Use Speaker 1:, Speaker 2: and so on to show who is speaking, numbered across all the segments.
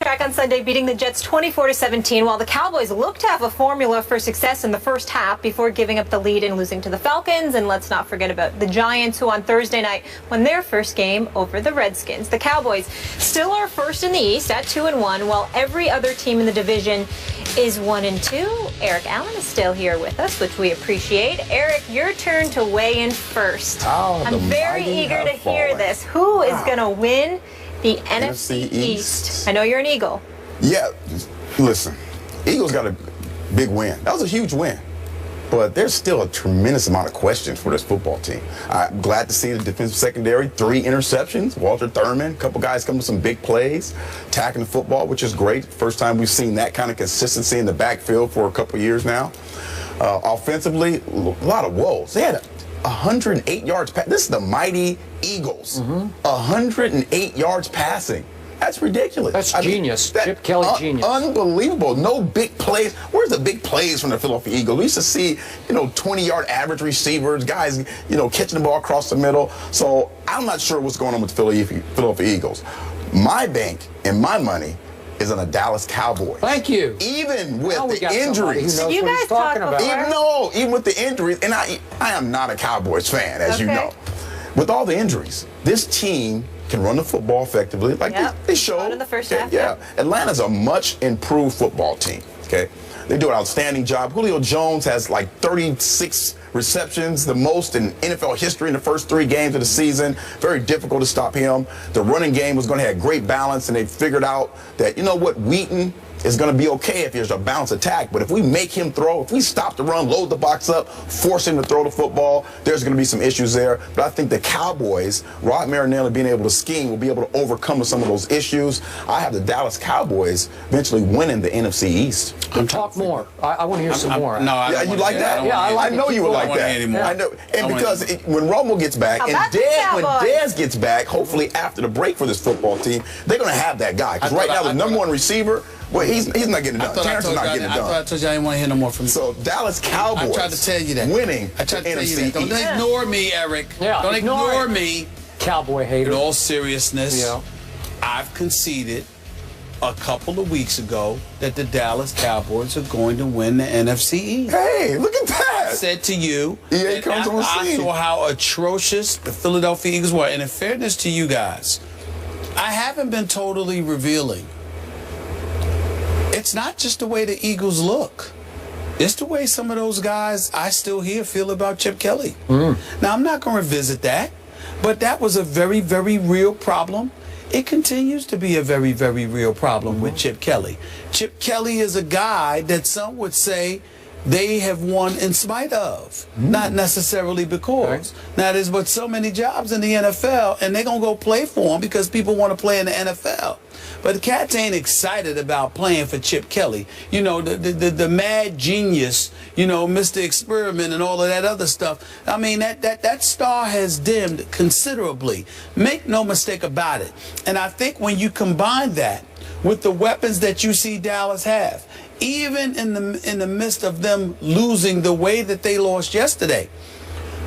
Speaker 1: track on Sunday, beating the Jets 24-17, while the Cowboys looked to have a formula for success in the first half before giving up the lead and losing to the Falcons. And let's not forget about the Giants, who on Thursday night won their first game over the Redskins. The Cowboys still are first in the East at 2-1, while every other team in the division is 1-2. Eric Allen is still here with us, which we appreciate. Eric, your turn to weigh in first. I'm very eager to hear this. Who is going to win the NFC East? I know you're an Eagle.
Speaker 2: Yeah, listen, Eagles got a big win. That was a huge win. But there's still a tremendous amount of questions for this football team. I'm glad to see the defensive secondary, 3 interceptions. Walter Thurman, a couple guys coming with some big plays, attacking the football, which is great. First time we've seen that kind of consistency in the backfield for a couple years now. Offensively, a lot of woes. They had 108 yards. This is the mighty Eagles. 108 yards passing. That's ridiculous.
Speaker 3: That's genius. Chip Kelly genius.
Speaker 2: Unbelievable. No big plays. Where's the big plays from the Philadelphia Eagles? We used to see, 20-yard average receivers, guys, catching the ball across the middle. So I'm not sure what's going on with the Philadelphia Eagles. My bank and my money is on the Dallas Cowboys.
Speaker 3: Thank you.
Speaker 2: Even with the injuries.
Speaker 1: You guys talking about
Speaker 2: even with the injuries, and I am not a Cowboys fan, as you know. With all the injuries, this team can run the football effectively, like they showed
Speaker 1: in the first half.
Speaker 2: Yeah, Atlanta's a much improved football team. Okay, they do an outstanding job. Julio Jones has like 36 receptions, the most in NFL history in the first 3 games of the season. Very difficult to stop him. The running game was going to have great balance, and they figured out that, Wheaton is going to be okay if there's a balanced attack. But if we make him throw, if we stop the run, load the box up, force him to throw the football, there's going to be some issues there. But I think the Cowboys, Rod Marinelli being able to scheme, will be able to overcome some of those issues. I have the Dallas Cowboys eventually winning the NFC East.
Speaker 3: Talk more. I want to hear some more.
Speaker 2: No, you like that?
Speaker 3: Yeah,
Speaker 2: I know you would like that. I know, and because when Romo gets back and when Dez gets back, hopefully after the break for this football team, they're going to have that guy. Because right now the number 1 receiver. Well, he's not getting it done. Terrence is not getting it done.
Speaker 4: I told you I didn't want to hear no more from you.
Speaker 2: So Dallas Cowboys.
Speaker 4: I tried to tell you that.
Speaker 2: Winning.
Speaker 4: I tried to tell you that. Don't
Speaker 2: NFC
Speaker 4: ignore me, Eric.
Speaker 3: Yeah,
Speaker 4: don't ignore me.
Speaker 3: Cowboy hater.
Speaker 4: In all seriousness, I've conceded a couple of weeks ago that the Dallas Cowboys are going to win the NFC East.
Speaker 2: Hey, look at that.
Speaker 4: I said to you,
Speaker 2: EA comes on the scene.
Speaker 4: I saw how atrocious the Philadelphia Eagles were. And in fairness to you guys, I haven't been totally revealing. It's not just the way the Eagles look. It's the way some of those guys I still hear feel about Chip Kelly. Now, I'm not going to revisit that, but that was a very, very real problem. It continues to be a very, very real problem with Chip Kelly. Chip Kelly is a guy that some would say they have won in spite of, not necessarily because. Now, there's but so many jobs in the NFL, and they're going to go play for him because people want to play in the NFL. But the Cats ain't excited about playing for Chip Kelly. The mad genius, Mr. Experiment and all of that other stuff. I mean, that star has dimmed considerably. Make no mistake about it. And I think when you combine that with the weapons that you see Dallas have, even in the midst of them losing the way that they lost yesterday,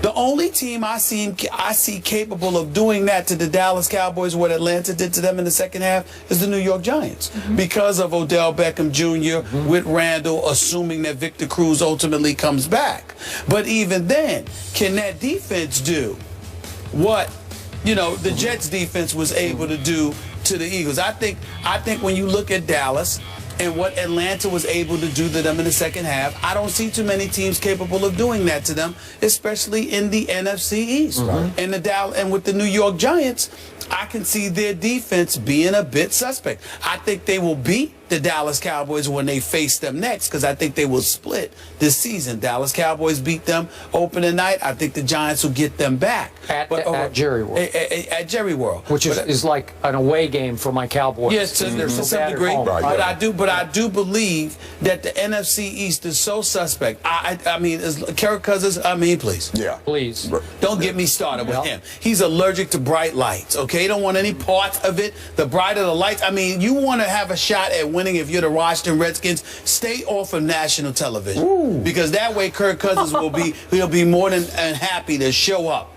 Speaker 4: the only team I see capable of doing that to the Dallas Cowboys, what Atlanta did to them in the second half, is the New York Giants. Because of Odell Beckham Jr. with Randall, assuming that Victor Cruz ultimately comes back. But even then, can that defense do what, the Jets defense was able to do to the Eagles? I think when you look at Dallas and what Atlanta was able to do to them in the second half, I don't see too many teams capable of doing that to them, especially in the NFC East. And with the New York Giants, I can see their defense being a bit suspect. I think they will beat the Dallas Cowboys when they face them next, because I think they will split this season. Dallas Cowboys beat them opening night. I think the Giants will get them back.
Speaker 3: At Jerry World.
Speaker 4: At Jerry World.
Speaker 3: Which is like an away game for my Cowboys.
Speaker 4: Yes, to some degree. But I do believe that the NFC East is so suspect. I mean, Kirk Cousins, please.
Speaker 2: Yeah.
Speaker 3: Please.
Speaker 4: Don't get me started with him. He's allergic to bright lights, okay? Don't want any parts of it. The brighter the lights. I mean, you want to have a shot at winning if you're the Washington Redskins, stay off of national television. Because that way Kirk Cousins will be more than happy to show up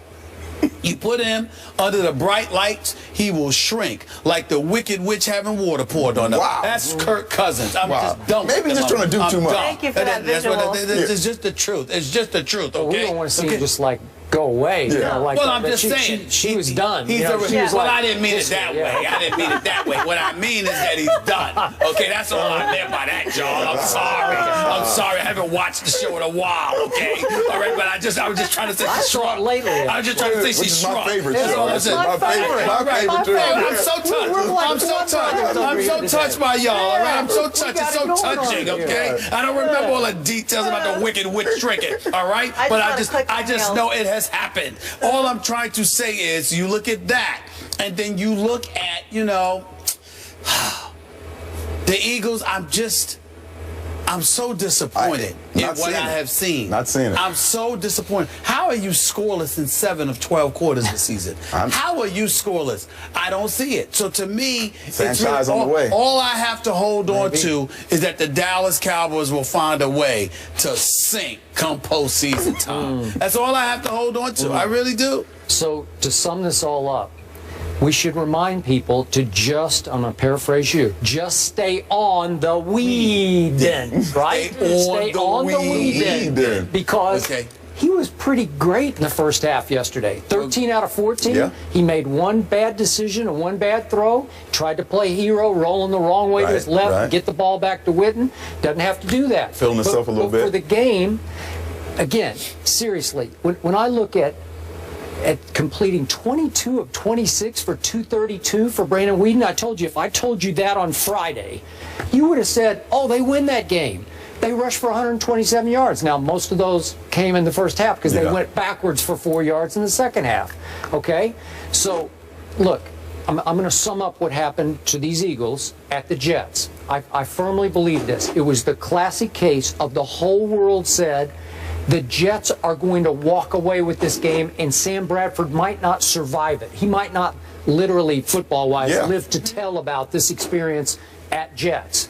Speaker 4: You put him under the bright lights, he will shrink like the wicked witch having water poured on him.
Speaker 2: Wow.
Speaker 4: That's Kirk Cousins. I'm just done.
Speaker 2: Maybe he's just trying to do too much.
Speaker 1: Thank you for that visual.
Speaker 4: It's just the truth. It's just the truth, okay?
Speaker 3: Well, we don't want to see him just like go away. You know, like
Speaker 4: well,
Speaker 3: that.
Speaker 4: I'm just saying.
Speaker 3: She was done.
Speaker 4: He's
Speaker 3: you know, she was
Speaker 4: well,
Speaker 3: like,
Speaker 4: I didn't mean it that way. I didn't mean it that way. What I mean is that he's done. Okay, that's all I meant by that, y'all. I'm sorry. I'm sorry. I haven't watched the show in a while, okay? All right, but I was just trying to say she's
Speaker 3: saw it
Speaker 4: strong.
Speaker 3: lately.
Speaker 4: I was just trying to say she's strong.
Speaker 2: My favorite
Speaker 4: That's
Speaker 2: show.
Speaker 4: all I'm saying.
Speaker 2: My favorite. My favorite too.
Speaker 4: I'm so touched. I'm so touched. I'm so touched by y'all, all right? I'm so touched. It's so touching, okay? I don't remember all the details about the wicked witch shrinking, all right? But I just know it has happened. All I'm trying to say is you look at that, and then you look at, you know, the Eagles. I'm so disappointed in what I have seen.
Speaker 2: Not seeing it.
Speaker 4: I'm so disappointed. How are you scoreless in 7 of 12 quarters this season? How are you scoreless? I don't see it. So to me,
Speaker 2: franchise on the way.
Speaker 4: All I have to hold on to is that the Dallas Cowboys will find a way to sink come postseason time. That's all I have to hold on to. I really do.
Speaker 3: So to sum this all up, we should remind people to just, I'm going to paraphrase you, just stay on the weed, right? Stay on the weed. Because he was pretty great in the first half yesterday. 13 out of 14.
Speaker 2: Yeah.
Speaker 3: He made one bad decision and one bad throw. Tried to play hero, rolling the wrong way to his left, get the ball back to Witten. Doesn't have to do that.
Speaker 2: Feeling himself a little bit.
Speaker 3: For the game, again, seriously, when I look at completing 22 of 26 for 232 for Brandon Weeden. I told you, if I told you that on Friday, you would have said, oh, they win that game. They rushed for 127 yards. Now, most of those came in the first half because they went backwards for 4 yards in the second half. Okay? So, look, I'm going to sum up what happened to these Eagles at the Jets. I firmly believe this. It was the classic case of the whole world said, the Jets are going to walk away with this game, and Sam Bradford might not survive it. He might not literally, football-wise, live to tell about this experience at Jets.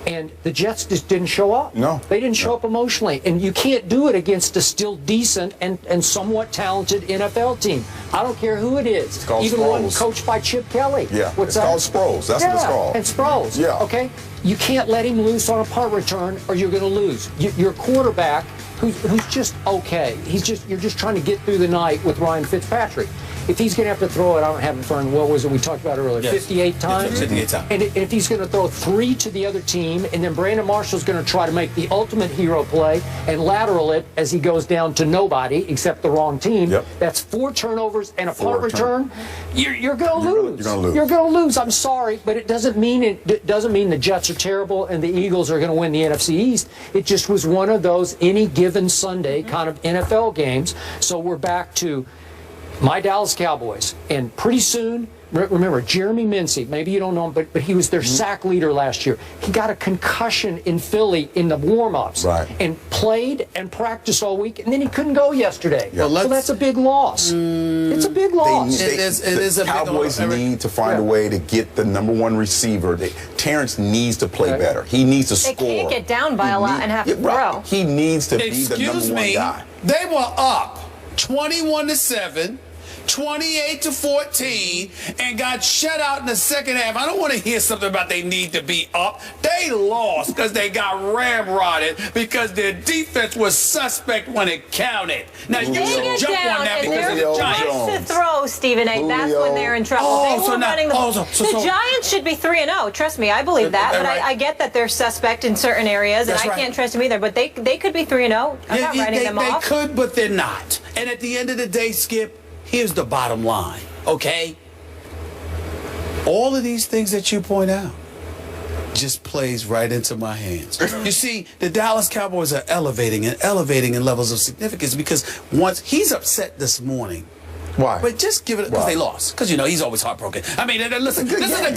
Speaker 3: And the Jets just didn't show up.
Speaker 2: No.
Speaker 3: They didn't show up emotionally. And you can't do it against a still decent and somewhat talented NFL team. I don't care who it is.
Speaker 2: It's called
Speaker 3: even
Speaker 2: Sproles.
Speaker 3: one coached by Chip Kelly.
Speaker 2: Yeah.
Speaker 3: What's
Speaker 2: it's
Speaker 3: that?
Speaker 2: called Sproles. That's what it's called.
Speaker 3: And Sproles.
Speaker 2: Yeah.
Speaker 3: Okay? You can't let him loose on a punt return or you're going to lose. Your quarterback, who's just okay. You're just trying to get through the night with Ryan Fitzpatrick. If he's going to have to throw it, I don't have in front of me, what was it we talked about earlier, 58 times?
Speaker 4: 58 times.
Speaker 3: And if he's going to throw 3 to the other team, and then Brandon Marshall's going to try to make the ultimate hero play and lateral it as he goes down to nobody except the wrong team, that's 4 turnovers and a punt return. You're going to lose.
Speaker 2: You're going to lose.
Speaker 3: You're going to lose. I'm sorry, but it doesn't mean the Jets are terrible and the Eagles are going to win the NFC East. It just was one of those any given Sunday kind of NFL games. So we're back to my Dallas Cowboys, and pretty soon, remember, Jeremy Mincey, maybe you don't know him, but he was their sack leader last year. He got a concussion in Philly in the warm-ups and played and practiced all week, and then he couldn't go yesterday. So that's a big loss. It's a big loss.
Speaker 4: It is a big loss.
Speaker 2: Cowboys need to find a way to get the #1 receiver. Terrence needs to play better. He needs to score.
Speaker 1: They can't get down by a lot and have to throw.
Speaker 2: He needs to be the #1 guy.
Speaker 4: They were up 21-7. 28-14 and got shut out in the second half. I don't want to hear something about they need to be up. They lost because they got ramrodded because their defense was suspect when it counted. Now you can jump on that because of the Giants.
Speaker 1: To throw, Stephen A. That's when they're in trouble. They were running the Giants should be 3-0. Trust me, I believe that. But I get that they're suspect in certain areas, and I can't trust them either. But they could be 3-0. I'm not writing them off.
Speaker 4: They could, but they're not. And at the end of the day, Skip, here's the bottom line, okay? All of these things that you point out just plays right into my hands. You see, the Dallas Cowboys are elevating in levels of significance because once he's upset this morning.
Speaker 2: Why?
Speaker 4: But just give it because they lost. Because he's always heartbroken. I mean, listen, this is the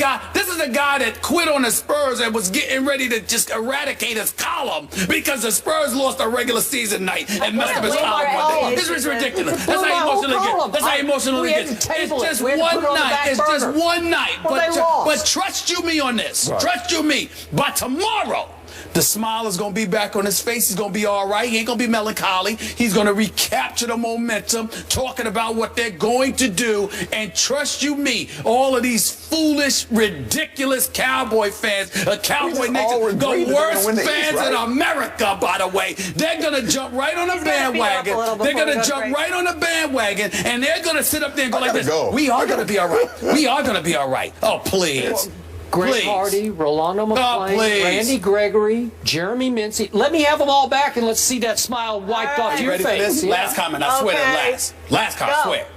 Speaker 4: guy that quit on the Spurs and was getting ready to just eradicate his column because the Spurs lost a regular season night and messed up his column one day. This is ridiculous. That's how emotionally get. It's just one night. It's just one night. But trust you me on this. Trust you me. By tomorrow, The smile is going to be back on his face. He's going to be all right. He ain't going to be melancholy. He's going to recapture the momentum, talking about what they're going to do. And trust you me, all of these foolish, ridiculous Cowboy fans, Cowboy Nation, the worst fans in America, by the way, they're going to jump right on the bandwagon. They're going to jump right on the bandwagon, and they're going to sit up there and go like this. We are going to be all right. We are going to be all right. Oh, please.
Speaker 3: Greg Hardy, Rolando McClain, Randy Gregory, Jeremy Mincy. Let me have them all back and let's see that smile wiped off your face.
Speaker 4: Last comment. I swear that last comment. I swear.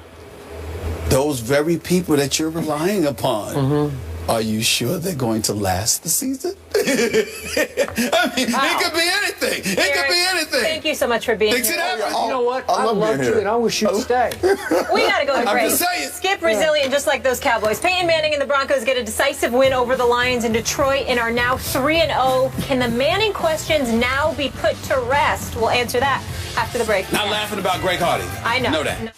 Speaker 4: Those very people that you're relying upon, are you sure they're going to last the season? I mean, it could be anything. It could be anything.
Speaker 1: Thank you so much for being here.
Speaker 3: You know what? I love you, and I wish you'd stay.
Speaker 1: We got to go to break.
Speaker 4: I'm just saying.
Speaker 1: Skip resilient, just like those Cowboys. Peyton Manning and the Broncos get a decisive win over the Lions in Detroit and are now 3-0. Can the Manning questions now be put to rest? We'll answer that after the break.
Speaker 4: Not laughing about Greg Hardy.
Speaker 1: I know.
Speaker 4: Know that.